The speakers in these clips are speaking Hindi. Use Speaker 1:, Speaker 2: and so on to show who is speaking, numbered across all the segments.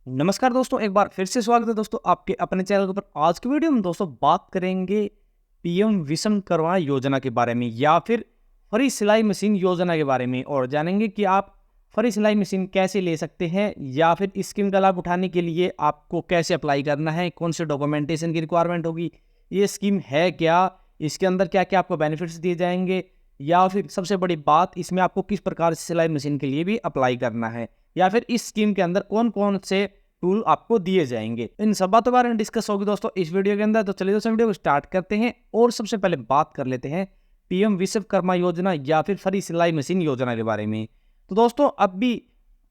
Speaker 1: नमस्कार दोस्तों, एक बार फिर से स्वागत है दोस्तों आपके अपने चैनल के ऊपर। आज की वीडियो में दोस्तों बात करेंगे पीएम विश्वकर्मा योजना के बारे में या फिर फ्री सिलाई मशीन योजना के बारे में, और जानेंगे कि आप फ्री सिलाई मशीन कैसे ले सकते हैं या फिर इस स्कीम का लाभ उठाने के लिए आपको कैसे अप्लाई करना है, कौन से डॉक्यूमेंटेशन की रिक्वायरमेंट होगी, ये स्कीम है क्या, इसके अंदर क्या क्या आपको बेनिफिट्स दिए जाएंगे, या फिर सबसे बड़ी बात इसमें आपको किस प्रकार से सिलाई मशीन के लिए भी अप्लाई करना है, या फिर इस स्कीम के अंदर कौन कौन से टूल आपको दिए जाएंगे। इन सब बातों के बारे में डिस्कस होगी दोस्तों इस वीडियो के अंदर। तो चलिए दोस्तों वीडियो को स्टार्ट करते हैं और सबसे पहले बात कर लेते हैं पीएम विश्वकर्मा योजना या फिर फ्री सिलाई मशीन योजना के बारे में। तो दोस्तों अब भी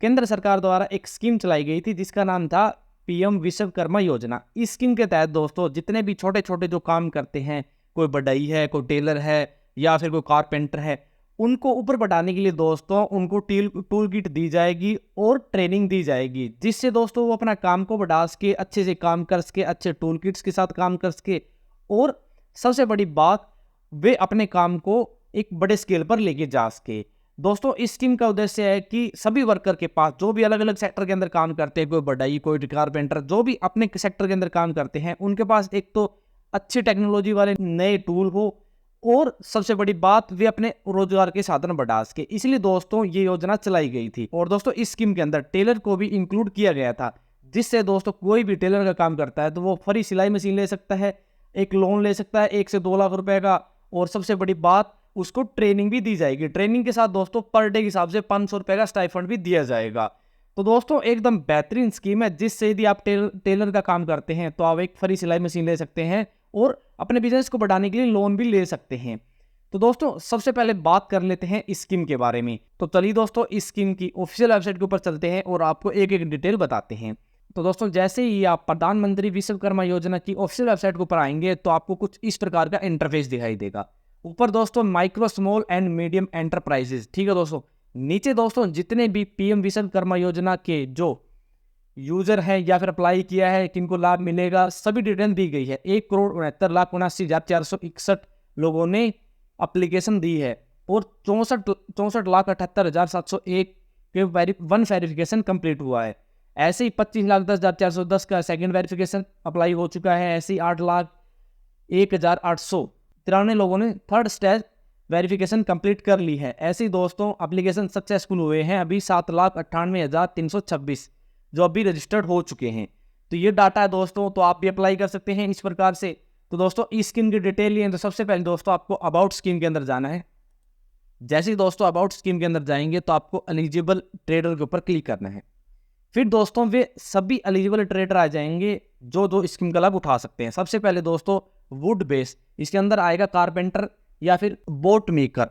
Speaker 1: केंद्र सरकार द्वारा एक स्कीम चलाई गई थी जिसका नाम था पीएम विश्वकर्मा योजना। इस स्कीम के तहत दोस्तों जितने भी छोटे छोटे जो काम करते हैं, कोई बढ़ई है, कोई टेलर है या फिर कोई कारपेंटर है, उनको ऊपर बढ़ाने के लिए दोस्तों उनको टूल किट दी जाएगी और ट्रेनिंग दी जाएगी, जिससे दोस्तों वो अपना काम को बढ़ा सके, अच्छे से काम कर सके, अच्छे टूल किट्स के साथ काम कर सके, और सबसे बड़ी बात वे अपने काम को एक बड़े स्केल पर लेके जा सके। दोस्तों इस स्कीम का उद्देश्य है कि सभी वर्कर के पास जो भी अलग अलग सेक्टर के अंदर काम करते हैं, कोई बढ़ई, कोई कारपेंटर, जो भी अपने सेक्टर के अंदर काम करते हैं, उनके पास एक तो अच्छी टेक्नोलॉजी वाले नए टूल हो और सबसे बड़ी बात वे अपने रोजगार के साधन बढ़ा सके। इसलिए दोस्तों ये योजना चलाई गई थी। और दोस्तों इस स्कीम के अंदर टेलर को भी इंक्लूड किया गया था, जिससे दोस्तों कोई भी टेलर का काम करता है तो वो फ्री सिलाई मशीन ले सकता है, एक लोन ले सकता है 1 से 2 लाख रुपए का, और सबसे बड़ी बात उसको ट्रेनिंग भी दी जाएगी। ट्रेनिंग के साथ दोस्तों पर डे के हिसाब से 500 रुपए का स्टाइफंड भी दिया जाएगा। तो दोस्तों एकदम बेहतरीन स्कीम है, जिससे यदि आप टेलर का काम करते हैं तो आप एक फ्री सिलाई मशीन ले सकते हैं और अपने बिजनेस को बढ़ाने के लिए लोन भी ले सकते हैं। तो दोस्तों सबसे पहले बात कर लेते हैं इस स्कीम के बारे में। तो चलिए दोस्तों इस स्कीम की ऑफिशियल वेबसाइट के ऊपर चलते हैं और आपको एक एक डिटेल बताते हैं। तो दोस्तों जैसे ही आप प्रधानमंत्री विश्वकर्मा योजना की ऑफिशियल वेबसाइट के ऊपर आएंगे तो आपको कुछ इस प्रकार का इंटरफेस दिखाई देगा। ऊपर दोस्तों micro, small and medium enterprises, ठीक है दोस्तों। नीचे दोस्तों जितने भी पीएम विश्वकर्मा योजना के जो यूजर है या फिर अप्लाई किया है, किनको लाभ मिलेगा, सभी डिटेल दी गई है। 1,69,79,461 लोगों ने एप्लीकेशन दी है और 64,78,701 के वन वेरिफिकेशन कंप्लीट हुआ है। ऐसे ही 25,10,410 का सेकंड वेरिफिकेशन अप्लाई हो चुका है। ऐसे ही 8,01,893 लोगों ने थर्ड स्टेज वेरिफिकेशन कंप्लीट कर ली है। ऐसे ही दोस्तों एप्लीकेशन सक्सेसफुल हुए हैं अभी 7,98,326 जो अभी रजिस्टर्ड हो चुके हैं। तो ये डाटा है दोस्तों, तो आप भी अप्लाई कर सकते हैं इस प्रकार से। तो दोस्तों इस स्कीम की डिटेल लिए तो सबसे पहले दोस्तों आपको अबाउट स्कीम के अंदर जाना है। जैसे ही दोस्तों अबाउट स्कीम के अंदर जाएंगे तो आपको एलिजिबल ट्रेडर के ऊपर क्लिक करना है। फिर दोस्तों वे सभी एलिजिबल ट्रेडर आ जाएंगे जो जो स्कीम का लाभ उठा सकते हैं। सबसे पहले दोस्तों वुड बेस, इसके अंदर आएगा कारपेंटर या फिर बोट मेकर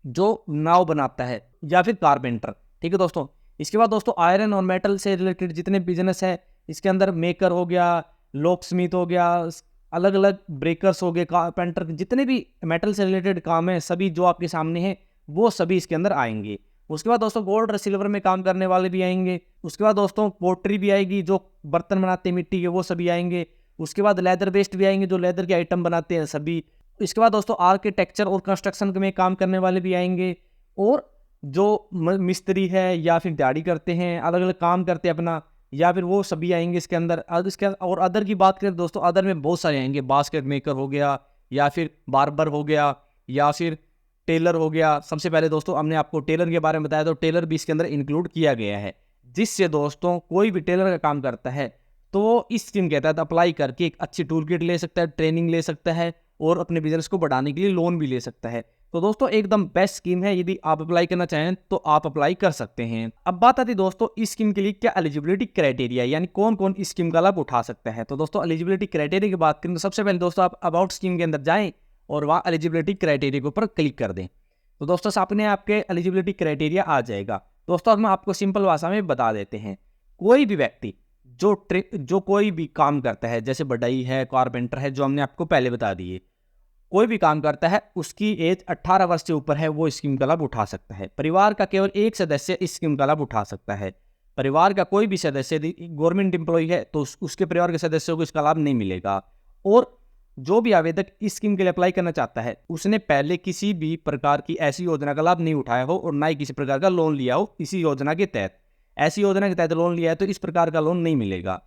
Speaker 1: जो नाव बनाता है, या फिर कारपेंटर, ठीक है दोस्तों। इसके बाद दोस्तों आयरन और मेटल से रिलेटेड जितने बिजनेस है, इसके अंदर मेकर हो गया, लॉक स्मिथ हो गया, अलग अलग ब्रेकर्स हो गए, कारपेंटर, जितने भी मेटल से रिलेटेड काम है सभी जो आपके सामने हैं वो सभी इसके अंदर आएंगे। उसके बाद दोस्तों गोल्ड और सिल्वर में काम करने वाले भी आएंगे। उसके बाद दोस्तों पोट्री भी आएगी, जो बर्तन बनाते हैं मिट्टी के वो सभी आएंगे। उसके बाद लेदर बेस्ड भी आएंगे, जो लेदर के आइटम बनाते हैं सभी। इसके बाद दोस्तों आर्किटेक्चर और कंस्ट्रक्शन में काम करने वाले भी आएंगे, और जो मिस्त्री है या फिर दिहाड़ी करते हैं, अलग अलग काम करते हैं अपना, या फिर वो सभी आएंगे इसके अंदर। इसके और अदर की बात करें दोस्तों, अदर में बहुत सारे आएंगे। बास्केट मेकर हो गया, या फिर बार्बर हो गया, या फिर टेलर हो गया। सबसे पहले दोस्तों हमने आपको टेलर के बारे में बताया, तो टेलर भी इसके अंदर इंक्लूड किया गया है, जिससे दोस्तों कोई भी टेलर का काम करता है तो इस स्कीम के तहत अप्लाई करके एक अच्छी टूल किट ले सकता है, ट्रेनिंग ले सकता है, और अपने बिजनेस को बढ़ाने के लिए लोन भी ले सकता है। तो दोस्तों एकदम बेस्ट स्कीम है, यदि आप अप्लाई करना चाहें तो आप अप्लाई कर सकते हैं। अब बात आती है दोस्तों इस स्कीम के लिए क्या एलिजिबिलिटी क्राइटेरिया, यानी कौन कौन इस स्कीम का लाभ उठा सकता है। तो दोस्तों एलिजिबिलिटी क्राइटेरिया की बात करें तो सबसे पहले दोस्तों आप अबाउट स्कीम के अंदर जाएं और वहाँ एलिजिबिलिटी क्राइटेरिया के ऊपर क्लिक कर दें। तो दोस्तों सामने आपके एलिजिबिलिटी क्राइटेरिया आ जाएगा। दोस्तों हम आपको सिंपल भाषा में बता देते हैं। कोई भी व्यक्ति जो कोई भी काम करता है, जैसे बढ़ई है, कारपेंटर है, जो हमने आपको पहले बता दिए, कोई भी काम करता है उसकी एज 18 वर्ष से ऊपर है वो स्कीम का लाभ उठा सकता है। परिवार का केवल एक सदस्य इस स्कीम का लाभ उठा सकता है। परिवार का कोई भी सदस्य यदि गवर्नमेंट एम्प्लॉय है तो उसके परिवार के सदस्यों को इसका लाभ नहीं मिलेगा। और जो भी आवेदक इस स्कीम के लिए अप्लाई करना चाहता है उसने पहले किसी भी प्रकार की ऐसी योजना का लाभ नहीं उठाया हो और ना ही किसी प्रकार का लोन लिया हो इसी योजना के तहत। ऐसी योजना के तहत लोन लिया है तो इस प्रकार का लोन नहीं मिलेगा।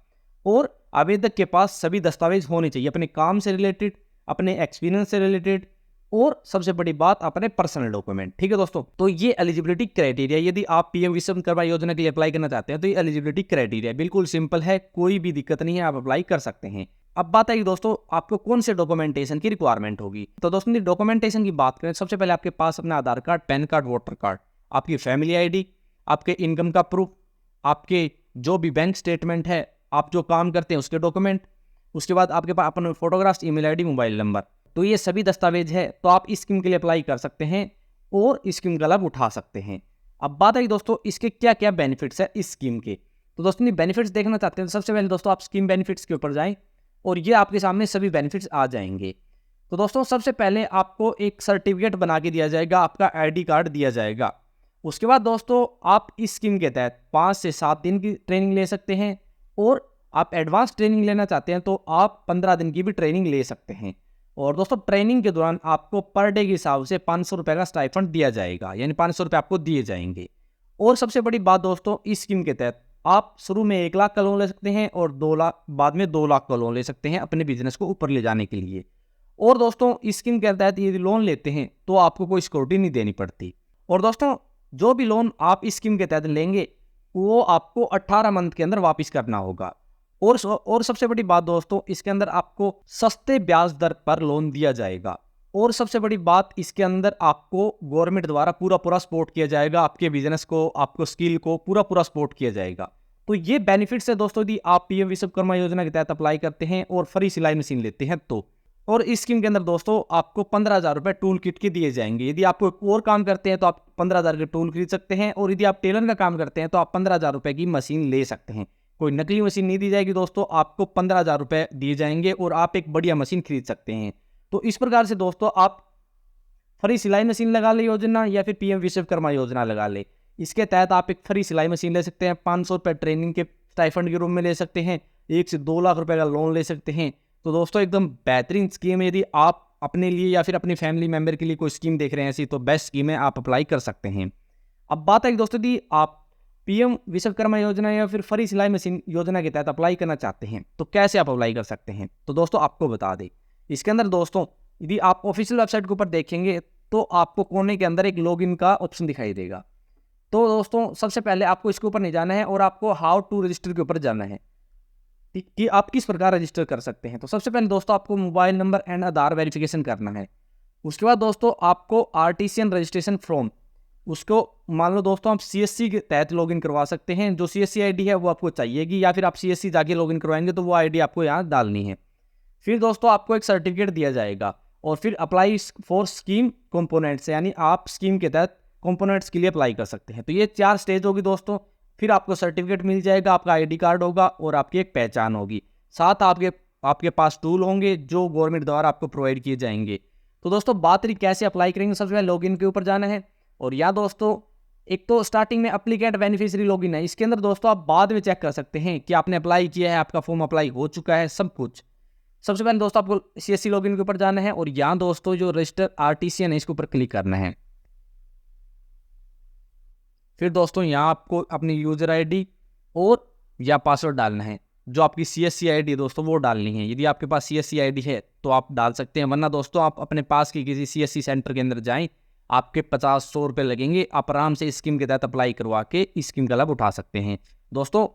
Speaker 1: और आवेदक के पास सभी दस्तावेज होने चाहिए अपने काम से रिलेटेड, अपने एक्सपीरियंस से रिलेटेड, और सबसे बड़ी बात अपने पर्सनल डॉक्यूमेंट। ठीक है दोस्तों, तो ये एलिजिबिलिटी क्राइटेरिया, यदि आप पीएम विश्वकर्मा योजना के लिए अप्लाई करना चाहते हैं तो ये एलिजिबिलिटी क्राइटेरिया बिल्कुल सिंपल है, कोई भी दिक्कत नहीं है, आप अप्लाई कर सकते हैं। अब बात है कि दोस्तों आपको कौन से डॉक्यूमेंटेशन की रिक्वायरमेंट होगी। तो दोस्तों डॉक्यूमेंटेशन की बात करें, सबसे पहले आपके पास अपना Aadhaar card, PAN card, voter card, आपकी फैमिली आईडी, आपके इनकम का प्रूफ, आपके जो भी बैंक स्टेटमेंट है, आप जो काम करते हैं उसके डॉक्यूमेंट, उसके बाद आपके पास अपने photographs, email ID, mobile number. तो ये सभी दस्तावेज है तो आप इस स्कीम के लिए अप्लाई कर सकते हैं और इस स्कीम का लाभ उठा सकते हैं। अब बात है दोस्तों इसके क्या क्या बेनिफिट्स है इस स्कीम के। तो दोस्तों ये बेनिफिट्स देखना चाहते हैं तो सबसे पहले दोस्तों आप स्कीम बेनिफिट्स के ऊपर जाएं और ये आपके सामने सभी बेनिफिट्स आ जाएंगे। तो दोस्तों सबसे पहले आपको एक सर्टिफिकेट बना के दिया जाएगा, आपका आईडी कार्ड दिया जाएगा। उसके बाद दोस्तों आप इस स्कीम के तहत 5 से 7 दिन की ट्रेनिंग ले सकते हैं, और आप एडवांस ट्रेनिंग लेना चाहते हैं तो आप 15 दिन की भी ट्रेनिंग ले सकते हैं। और दोस्तों ट्रेनिंग के दौरान आपको पर डे के हिसाब से 500 रुपये का स्टाइफंड दिया जाएगा, यानी 500 रुपये आपको दिए जाएंगे। और सबसे बड़ी बात दोस्तों, इस स्कीम के तहत आप शुरू में 1 लाख का लोन ले सकते हैं और 2 लाख बाद में 2 लाख का लोन ले सकते हैं अपने बिजनेस को ऊपर ले जाने के लिए। और दोस्तों इस स्कीम के तहत यदि लोन लेते हैं तो आपको कोई सिक्योरिटी नहीं देनी पड़ती। और दोस्तों जो भी लोन आप इस स्कीम के तहत लेंगे वो आपको 18 मंथ के अंदर वापस करना होगा। और सबसे बड़ी बात दोस्तों, इसके अंदर आपको सस्ते ब्याज दर पर लोन दिया जाएगा। और सबसे बड़ी बात, इसके अंदर आपको गवर्नमेंट द्वारा पूरा सपोर्ट किया जाएगा, आपके बिजनेस को, आपको स्किल को पूरा सपोर्ट किया जाएगा। तो ये बेनिफिट्स है दोस्तों यदि आप पीएम विश्वकर्मा योजना के तहत अप्लाई करते हैं और फ्री सिलाई मशीन लेते हैं तो। और इस स्कीम के अंदर दोस्तों आपको 15,000 रुपये टूल किट के दिए जाएंगे। यदि आप कोई और काम करते हैं तो आप 15,000 के टूल खरीद सकते हैं, और यदि आप टेलर का काम करते हैं तो आप 15,000 रुपये की मशीन ले सकते हैं। कोई नकली मशीन नहीं दी जाएगी दोस्तों, आपको 15,000 रुपये दिए जाएंगे और आप एक बढ़िया मशीन खरीद सकते हैं। तो इस प्रकार से दोस्तों आप फ्री सिलाई मशीन लगा ले योजना या फिर पीएम विश्वकर्मा योजना लगा ले, इसके तहत आप एक फ्री सिलाई मशीन ले सकते हैं, 500 रुपये ट्रेनिंग के स्टाइफंड के रूप में ले सकते हैं, 1 से 2 लाख रुपए का लोन ले सकते हैं। तो दोस्तों एकदम बेहतरीन स्कीम है, यदि आप अपने लिए या फिर अपनी फैमिली मेम्बर के लिए कोई स्कीम देख रहे हैं ऐसी, तो बेस्ट स्कीम है, आप अप्लाई कर सकते हैं। अब बात है दोस्तों यदि आप पीएम विश्वकर्मा योजना या फिर फ्री सिलाई मशीन योजना के तहत अप्लाई करना चाहते हैं तो कैसे आप अप्लाई कर सकते हैं। तो दोस्तों आपको बता दें, इसके अंदर दोस्तों यदि आप ऑफिशियल वेबसाइट के ऊपर देखेंगे तो आपको कोने के अंदर एक लॉगिन का ऑप्शन दिखाई देगा। तो दोस्तों सबसे पहले आपको इसके ऊपर नहीं जाना है और आपको हाउ टू रजिस्टर के ऊपर जाना है कि आप किस प्रकार रजिस्टर कर सकते हैं। तो सबसे पहले दोस्तों आपको mobile number and Aadhaar verification करना है। उसके बाद दोस्तों आपको आर्टिसियन रजिस्ट्रेशन फॉर्म, उसको मान लो दोस्तों आप सीएससी के तहत लॉगिन करवा सकते हैं, जो सीएससी आईडी है वो आपको चाहिएगी, या फिर आप सीएससी जाके लॉगिन करवाएंगे तो वो आईडी आपको यहाँ डालनी है। फिर दोस्तों आपको एक सर्टिफिकेट दिया जाएगा और फिर अप्लाई फॉर स्कीम कंपोनेंट्स, यानी आप स्कीम के तहत कंपोनेंट्स के लिए अप्लाई कर सकते हैं। तो ये 4 स्टेज होगी दोस्तों। फिर आपको सर्टिफिकेट मिल जाएगा, आपका आईडी कार्ड होगा और आपकी एक पहचान होगी, साथ आपके पास टूल होंगे जो गवर्नमेंट द्वारा आपको प्रोवाइड किए जाएंगे। तो दोस्तों बात रही कैसे अप्लाई करेंगे, सबसे पहले लॉगिन के ऊपर जाना है। और या दोस्तों एक तो स्टार्टिंग में एप्लीकेंट बेनिफिशियरी लॉगिन है, इसके अंदर दोस्तों आप बाद में चेक कर सकते हैं कि आपने अप्लाई किया है, आपका फॉर्म अप्लाई हो चुका है, सब कुछ। सबसे पहले दोस्तों आपको सीएससी लॉगिन के ऊपर जाना है और यहाँ दोस्तों जो रजिस्टर आर्टिसियन है इसके ऊपर क्लिक करना है। फिर दोस्तों यहाँ आपको अपनी यूजर आईडी और या पासवर्ड डालना है, जो आपकी सीएससी आईडी दोस्तों वो डालनी है। यदि आपके पास सीएससी आईडी है तो आप डाल सकते हैं, वरना दोस्तों आप अपने पास की किसी सीएससी सेंटर के अंदर जाएं, आपके 50-100 रुपये लगेंगे, आप आराम से स्कीम के तहत अप्लाई करवा के इस स्कीम का लाभ उठा सकते हैं। दोस्तों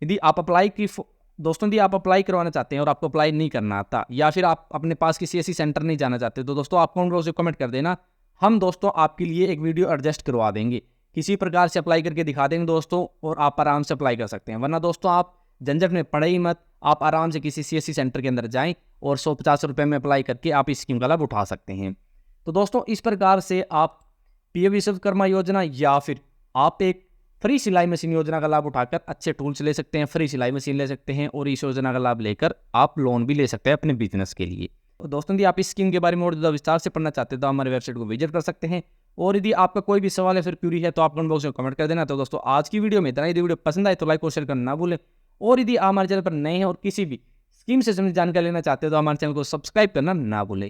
Speaker 1: यदि आप अप्लाई करवाना चाहते हैं और आपको अप्लाई नहीं करना आता, या फिर आप अपने पास की सीएससी सेंटर नहीं जाना चाहते, तो दोस्तों आप कमेंट कर देना, हम दोस्तों आपके लिए एक वीडियो एडजस्ट करवा देंगे, किसी प्रकार से अप्लाई करके दिखा देंगे दोस्तों, और आप आराम से अप्लाई कर सकते हैं। वरना दोस्तों आप झंझट में पड़े ही मत, आप आराम से किसी सीएससी सेंटर के अंदर जाएं और 150 रुपये में अप्लाई करके आप इस स्कीम का लाभ उठा सकते हैं। तो दोस्तों इस प्रकार से आप पीएम विश्वकर्मा योजना या फिर आप एक फ्री सिलाई मशीन योजना का लाभ उठाकर अच्छे टूल्स ले सकते हैं, फ्री सिलाई मशीन ले सकते हैं, और इस योजना का लाभ लेकर आप लोन भी ले सकते हैं अपने बिजनेस के लिए। तो दोस्तों यदि आप इस स्कीम के बारे में और ज़्यादा विस्तार से पढ़ना चाहते हैं तो हमारे वेबसाइट को विजिट कर सकते हैं, और यदि आपका कोई भी सवाल है फिर क्यूरी है तो आप कमेंट बॉक्स में कमेंट कर देना। तो दोस्तों आज की वीडियो में इतना ही। यदि वीडियो पसंद आए तो लाइक और शेयर करना ना भूलें, और यदि आप हमारे चैनल पर नए हैं और किसी भी स्कीम से संबंधित जानकारी लेना चाहते हैं तो हमारे चैनल को सब्सक्राइब करना ना भूलें।